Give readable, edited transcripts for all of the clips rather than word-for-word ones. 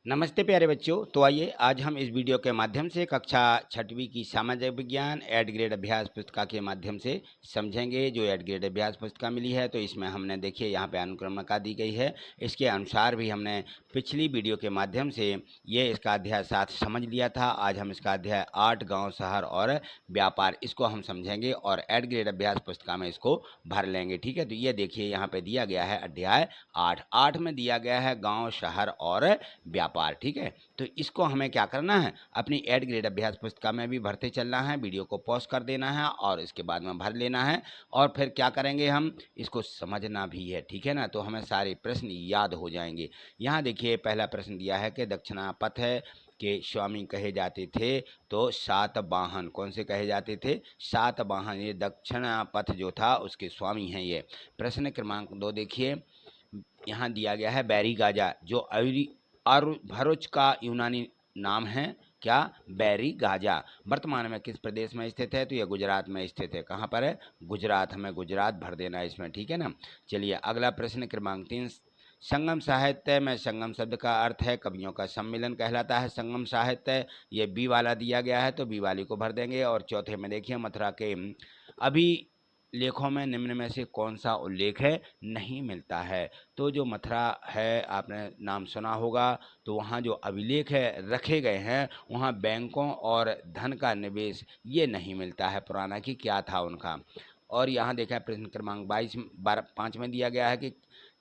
नमस्ते प्यारे बच्चों। तो आइए आज हम इस वीडियो के माध्यम से कक्षा छठवीं की सामाजिक विज्ञान एड ग्रेड अभ्यास पुस्तिका के माध्यम से समझेंगे। जो एड ग्रेड अभ्यास पुस्तिका मिली है तो इसमें हमने देखिए यहाँ पे अनुक्रमणिका दी गई है। इसके अनुसार भी हमने पिछली वीडियो के माध्यम से ये इसका अध्याय 7 समझ लिया था। आज हम इसका अध्याय 8 गाँव शहर और व्यापार इसको हम समझेंगे और एड ग्रेड अभ्यास पुस्तिका में इसको भर लेंगे। ठीक है, तो ये देखिए यहाँ पे दिया गया है अध्याय 8 में दिया गया है गाँव शहर और व्यापार। ठीक है, तो इसको हमें क्या करना है, अपनी एड ग्रेड अभ्यास पुस्तिका में भी भरते चलना है। वीडियो को पॉज कर देना है और इसके बाद में भर लेना है और फिर क्या करेंगे, हम इसको समझना भी है। ठीक है ना, तो हमें सारे प्रश्न याद हो जाएंगे। यहाँ देखिए पहला प्रश्न दिया है कि दक्षिणापथ के स्वामी कहे जाते थे तो सातवाहन कौन से कहे जाते थे, सातवाहन। ये दक्षिणापथ जो था उसके स्वामी हैं ये। प्रश्न क्रमांक 2 देखिए, यहाँ दिया गया है बैरीगाजा जो भरूच का यूनानी नाम है क्या, बैरीगाजा। वर्तमान में किस प्रदेश में स्थित है, तो यह गुजरात में स्थित है। कहाँ पर है, गुजरात। हमें गुजरात भर देना है इसमें। ठीक है ना, चलिए अगला प्रश्न क्रमांक 3, संगम साहित्य में संगम शब्द का अर्थ है कवियों का सम्मेलन कहलाता है संगम साहित्य। ये बी वाला दिया गया है तो बी वाली को भर देंगे। और चौथे में देखिए, मथुरा के अभी लेखों में निम्न में से कौन सा उल्लेख है नहीं मिलता है। तो जो मथुरा है आपने नाम सुना होगा, तो वहाँ जो अभिलेख है रखे गए हैं वहाँ बैंकों और धन का निवेश ये नहीं मिलता है, पुराना की क्या था उनका। और यहाँ देखा प्रश्न क्रमांक 5 में दिया गया है कि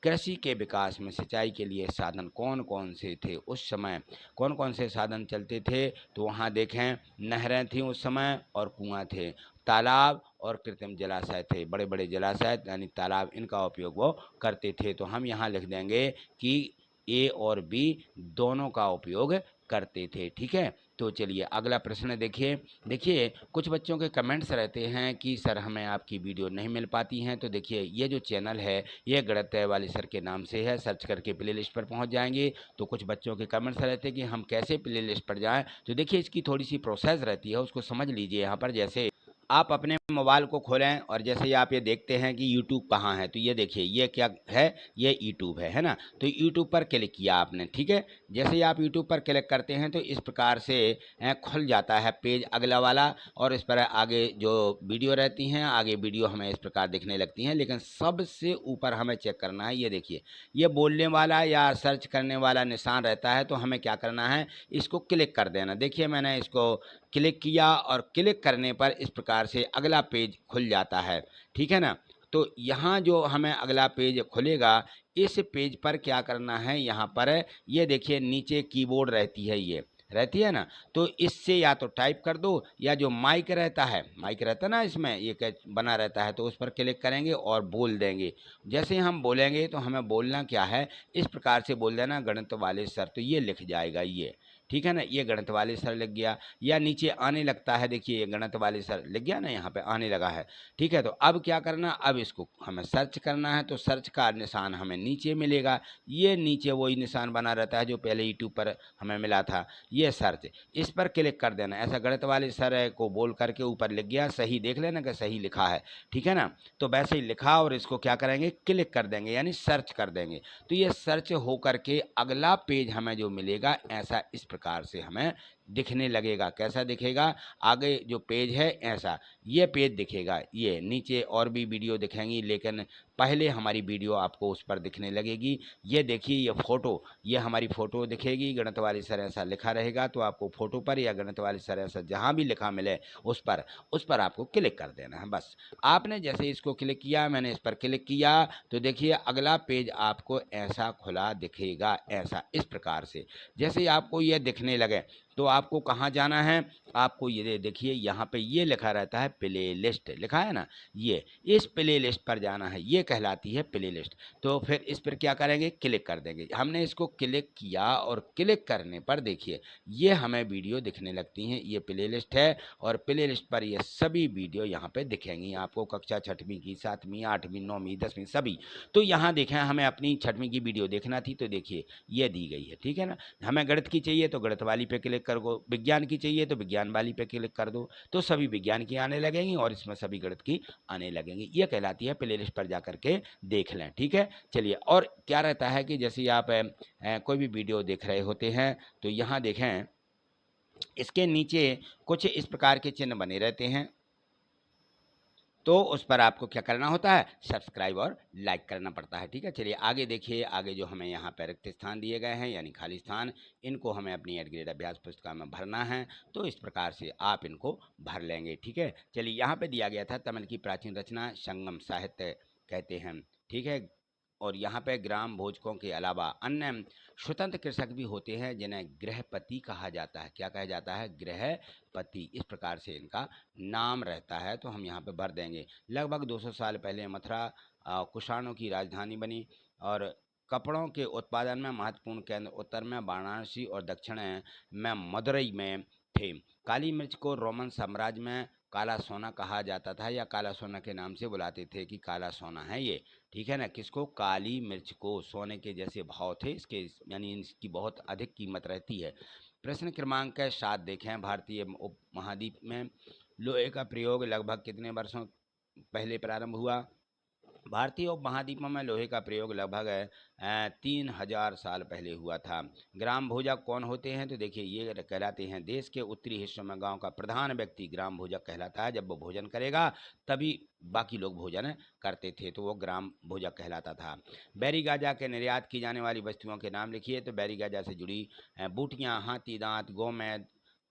कृषि के विकास में सिंचाई के लिए साधन कौन कौन से थे उस समय, कौन कौन से साधन चलते थे। तो वहाँ देखें नहरें थीं उस समय और कुआं थे, तालाब और कृत्रिम जलाशय थे, बड़े बड़े जलाशय यानी तालाब, इनका उपयोग वो करते थे। तो हम यहाँ लिख देंगे कि ए और बी दोनों का उपयोग करते थे। ठीक है, तो चलिए अगला प्रश्न देखिए। देखिए कुछ बच्चों के कमेंट्स रहते हैं कि सर हमें आपकी वीडियो नहीं मिल पाती हैं। तो देखिए ये जो चैनल है ये गणित वाले सर के नाम से है, सर्च करके प्ले लिस्ट पर पहुंच जाएंगे। तो कुछ बच्चों के कमेंट्स रहते हैं कि हम कैसे प्ले लिस्ट पर जाएं। तो देखिए इसकी थोड़ी सी प्रोसेस रहती है, उसको समझ लीजिए। यहाँ पर जैसे आप अपने मोबाइल को खोलें और जैसे ही आप ये देखते हैं कि यूट्यूब कहाँ है, तो ये देखिए ये क्या है, ये यूट्यूब है ना। तो यूट्यूब पर क्लिक किया आपने। ठीक है, जैसे ही आप यूट्यूब पर क्लिक करते हैं तो इस प्रकार से खुल जाता है पेज अगला वाला, और इस पर आगे जो वीडियो रहती हैं आगे वीडियो हमें इस प्रकार दिखने लगती हैं। लेकिन सबसे ऊपर हमें चेक करना है, ये देखिए ये बोलने वाला या सर्च करने वाला निशान रहता है। तो हमें क्या करना है, इसको क्लिक कर देना। देखिए मैंने इसको क्लिक किया और क्लिक करने पर इस प्रकार से अगला पेज खुल जाता है। ठीक है ना, तो यहाँ जो हमें अगला पेज खुलेगा इस पेज पर क्या करना है, यहाँ पर ये देखिए नीचे कीबोर्ड रहती है, ये रहती है ना। तो इससे या तो टाइप कर दो या जो माइक रहता है, माइक रहता है ना इसमें ये बना रहता है, तो उस पर क्लिक करेंगे और बोल देंगे। जैसे हम बोलेंगे तो हमें बोलना क्या है, इस प्रकार से बोल देना गणित वाले सर, तो ये लिख जाएगा ये। ठीक है ना, ये गणित वाले सर लिख गया या नीचे आने लगता है, देखिए ये गणित वाले सर लिख गया ना, यहाँ पे आने लगा है। ठीक है, तो अब क्या करना, अब इसको हमें सर्च करना है। तो सर्च का निशान हमें नीचे मिलेगा, ये नीचे वही निशान बना रहता है जो पहले यूट्यूब पर हमें मिला था, ये सर्च, इस पर क्लिक कर देना। ऐसा गणित वाले सर को बोल करके ऊपर लिख गया, सही देख लेना कि सही लिखा है। ठीक है ना, तो वैसे ही लिखा और इसको क्या करेंगे, क्लिक कर देंगे यानी सर्च कर देंगे। तो ये सर्च हो करके अगला पेज हमें जो मिलेगा ऐसा इस प्रकार से हमें दिखने लगेगा। कैसा दिखेगा, आगे जो पेज है ऐसा ये पेज दिखेगा। ये नीचे और भी वीडियो दिखेंगी लेकिन पहले हमारी वीडियो आपको उस पर दिखने लगेगी। ये देखिए ये फ़ोटो, ये हमारी फ़ोटो दिखेगी, गणित वाले सर ऐसा लिखा रहेगा। तो आपको फ़ोटो पर या गणित वाले सर ऐसा जहाँ भी लिखा मिले उस पर आपको क्लिक कर देना है। बस आपने जैसे इसको क्लिक किया, मैंने इस पर क्लिक किया, तो देखिए अगला पेज आपको ऐसा खुला दिखेगा, ऐसा इस प्रकार से। जैसे ही आपको ये दिखने लगे तो आपको कहाँ जाना है, आपको ये देखिए यहाँ पे ये लिखा रहता है प्ले लिस्ट, लिखा है ना, ये इस प्ले लिस्ट पर जाना है, ये कहलाती है प्ले लिस्ट। तो फिर इस पर क्या करेंगे, क्लिक कर देंगे। हमने इसको क्लिक किया और क्लिक करने पर देखिए ये हमें वीडियो दिखने लगती हैं, ये प्ले लिस्ट है और प्ले लिस्ट पर ये सभी वीडियो यहाँ पे दिखेंगी आपको, कक्षा छठवीं की, 7वीं 8वीं 9वीं 10वीं सभी। तो यहाँ देखें हमें अपनी छठवीं की वीडियो देखना थी तो देखिए ये दी गई है। ठीक है ना, हमें गणित की चाहिए तो गणित वाली पे क्लिक क्लिक करो, विज्ञान की चाहिए तो विज्ञान वाली पे क्लिक कर दो, तो सभी विज्ञान की आने लगेंगी और इसमें सभी गणित की आने लगेंगी। ये कहलाती है प्ले लिस्ट पर जा करके देख लें, ठीक है। चलिए, और क्या रहता है कि जैसे आप कोई भी वीडियो देख रहे होते हैं तो यहाँ देखें, इसके नीचे कुछ इस प्रकार के चिन्ह बने रहते हैं, तो उस पर आपको क्या करना होता है, सब्सक्राइब और लाइक करना पड़ता है, ठीक है। चलिए आगे देखिए, आगे जो हमें यहाँ पर रिक्त स्थान दिए गए हैं यानी खाली स्थान, इनको हमें अपनी 8th ग्रेड अभ्यास पुस्तिका में भरना है, तो इस प्रकार से आप इनको भर लेंगे, ठीक है। चलिए, यहाँ पे दिया गया था तमिल की प्राचीन रचना संगम साहित्य कहते हैं, ठीक है। और यहाँ पे ग्राम भोजकों के अलावा अन्य स्वतंत्र कृषक भी होते हैं जिन्हें गृहपति कहा जाता है। क्या कहा जाता है, गृहपति, इस प्रकार से इनका नाम रहता है, तो हम यहाँ पे भर देंगे। लगभग 200 साल पहले मथुरा कुषाणों की राजधानी बनी और कपड़ों के उत्पादन में महत्वपूर्ण केंद्र उत्तर में वाराणसी और दक्षिण में मदुरई में थे। काली मिर्च को रोमन साम्राज्य में काला सोना कहा जाता था, या काला सोना के नाम से बुलाते थे कि काला सोना है ये, ठीक है ना। किसको, काली मिर्च को, सोने के जैसे भाव थे इसके, यानी इसकी बहुत अधिक कीमत रहती है। प्रश्न क्रमांक 7 देखें, भारतीय उपमहाद्वीप में लोहे का प्रयोग लगभग कितने वर्षों पहले प्रारंभ हुआ। भारतीय उपमहाद्वीप में लोहे का प्रयोग लगभग 3000 साल पहले हुआ था। ग्राम भोजक कौन होते हैं, तो देखिए ये कहलाते हैं देश के उत्तरी हिस्सों में गांव का प्रधान व्यक्ति ग्राम भोजक कहलाता है। जब वो भोजन करेगा तभी बाकी लोग भोजन करते थे, तो वो ग्राम भोजक कहलाता था। बैरी गाजा के निर्यात की जाने वाली वस्तुओं के नाम लिखिए, तो बैरी गाजा से जुड़ी बूटियाँ, हाथी दांत, गोमेद,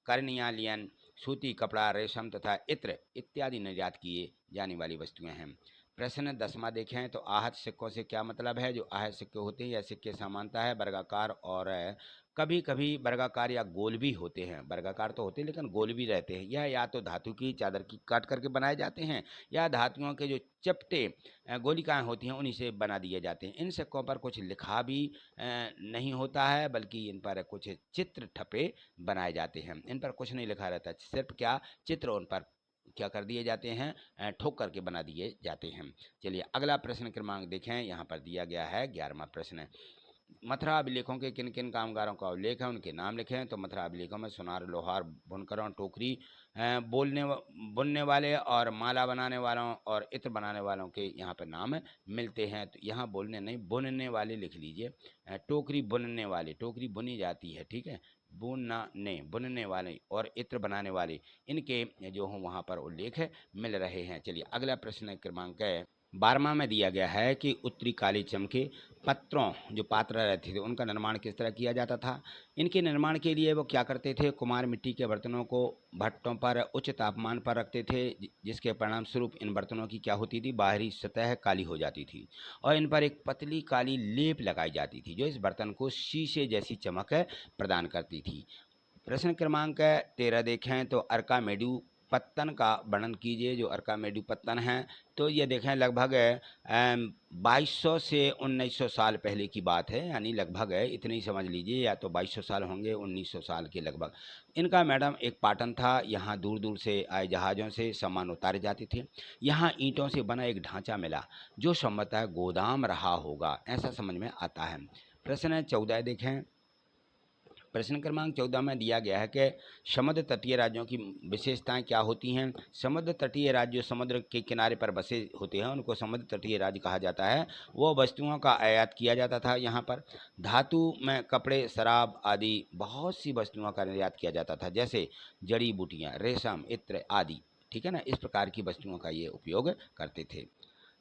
करनिया, लियन, सूती कपड़ा, रेशम तथा इत्र इत्यादि निर्यात किए जाने वाली वस्तुएं हैं। प्रश्न 10वां देखें, तो आहत सिक्कों से क्या मतलब है। जो आहत सिक्के होते हैं या सिक्के समानता है वर्गाकार और कभी कभी वर्गाकार या गोल भी होते हैं। वर्गाकार तो होते हैं लेकिन गोल भी रहते हैं। यह या तो धातु की चादर की काट करके बनाए जाते हैं, या धातुओं के जो चपटे गोलिकाएं होती हैं उन्हीं से बना दिए जाते हैं। इन सिक्कों पर कुछ लिखा भी नहीं होता है, बल्कि इन पर कुछ चित्र ठप्पे बनाए जाते हैं। इन पर कुछ नहीं लिखा रहता, सिर्फ क्या, चित्र उन पर क्या कर दिए जाते हैं, ठोक करके बना दिए जाते हैं। चलिए अगला प्रश्न क्रमांक देखें, यहाँ पर दिया गया है 11वां प्रश्न। मथुरा अभिलेखों के किन किन कामगारों का उल्लेख है, उनके नाम लिखें। तो मथुरा अभिलेखों में सुनार, लोहार, बुनकरों, टोकरी बुनने वाले और माला बनाने वालों और इत्र बनाने वालों के यहाँ पर नाम मिलते हैं। तो यहाँ बोलने नहीं, बुनने वाले लिख लीजिए। टोकरी बुनने वाले, टोकरी बुनी जाती है, ठीक है, बुनने वाले और इत्र बनाने वाले, इनके जो हों वहाँ पर उल्लेख मिल रहे हैं। चलिए अगला प्रश्न क्रमांक 12वां में दिया गया है कि उत्तरी काली चमके पत्रों, जो पात्र रहते थे, उनका निर्माण किस तरह किया जाता था। इनके निर्माण के लिए वो क्या करते थे, कुम्हार मिट्टी के बर्तनों को भट्टों पर उच्च तापमान पर रखते थे, जिसके परिणाम स्वरूप इन बर्तनों की क्या होती थी, बाहरी सतह काली हो जाती थी और इन पर एक पतली काली लेप लगाई जाती थी, जो इस बर्तन को शीशे जैसी चमक प्रदान करती थी। प्रश्न क्रमांक 13 देखें, तो अर्कामेडू पत्तन का वर्णन कीजिए। जो अर्कामेडू पत्तन है, तो ये देखें लगभग 2200 से 1900 साल पहले की बात है, यानी लगभग इतने ही समझ लीजिए, या तो 2200 साल होंगे 1900 साल के लगभग। इनका मैडम एक पाटन था, यहाँ दूर दूर से आए जहाज़ों से सामान उतारे जाते थे। यहाँ ईंटों से बना एक ढांचा मिला जो संभवतः गोदाम रहा होगा, ऐसा समझ में आता है। प्रश्न 14 देखें। प्रश्न क्रमांक 14 में दिया गया है कि समुद्र तटीय राज्यों की विशेषताएं क्या होती हैं। समुद्र तटीय राज्य जो समुद्र के किनारे पर बसे होते हैं उनको समुद्र तटीय राज्य कहा जाता है। वो वस्तुओं का आयात किया जाता था। यहाँ पर धातु में कपड़े, शराब आदि बहुत सी वस्तुओं का निर्यात किया जाता था, जैसे जड़ी बूटियाँ, रेशम, इत्र आदि, ठीक है ना। इस प्रकार की वस्तुओं का ये उपयोग करते थे।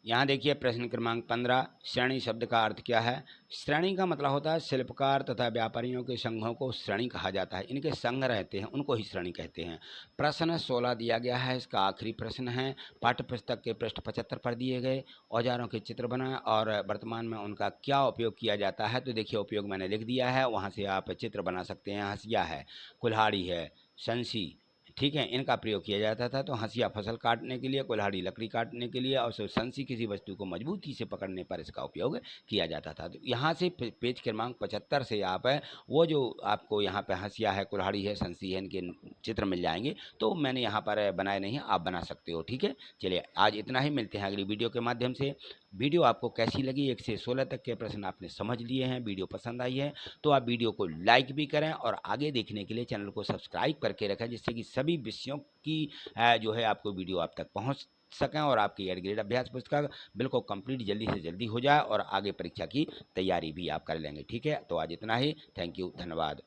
यहाँ देखिए प्रश्न क्रमांक 15, श्रेणी शब्द का अर्थ क्या है। श्रेणी का मतलब होता है शिल्पकार तथा व्यापारियों के संघों को श्रेणी कहा जाता है। इनके संघ रहते हैं उनको ही श्रेणी कहते हैं। प्रश्न 16 दिया गया है, इसका आखिरी प्रश्न है। पाठ्य पुस्तक के पृष्ठ 75 पर दिए गए औजारों के चित्र बनाएं और वर्तमान में उनका क्या उपयोग किया जाता है। तो देखिए उपयोग मैंने लिख दिया है, वहाँ से आप चित्र बना सकते हैं। हंसिया है, कुल्हाड़ी है, संसी, ठीक है, इनका प्रयोग किया जाता था। तो हंसिया फसल काटने के लिए, कुल्हाड़ी लकड़ी काटने के लिए और संसी किसी वस्तु को मजबूती से पकड़ने पर इसका उपयोग किया जाता था। तो यहाँ से पेज क्रमांक 75 से आप वो जो आपको यहाँ पे हंसिया है, कुल्हाड़ी है, संसी है, इनके चित्र मिल जाएंगे। तो मैंने यहाँ पर बनाए नहीं, आप बना सकते हो, ठीक है। चलिए आज इतना ही, मिलते हैं अगली वीडियो के माध्यम से। वीडियो आपको कैसी लगी, 1 से 16 तक के प्रश्न आपने समझ लिए हैं, वीडियो पसंद आई है तो आप वीडियो को लाइक भी करें और आगे देखने के लिए चैनल को सब्सक्राइब करके रखें, जिससे कि सभी विषयों की जो है आपको वीडियो आप तक पहुँच सकें और आपकी एड ग्रेड अभ्यास पुस्तक बिल्कुल कंप्लीट जल्दी से जल्दी हो जाए और आगे परीक्षा की तैयारी भी आप कर लेंगे। ठीक है, तो आज इतना ही। थैंक यू, धन्यवाद।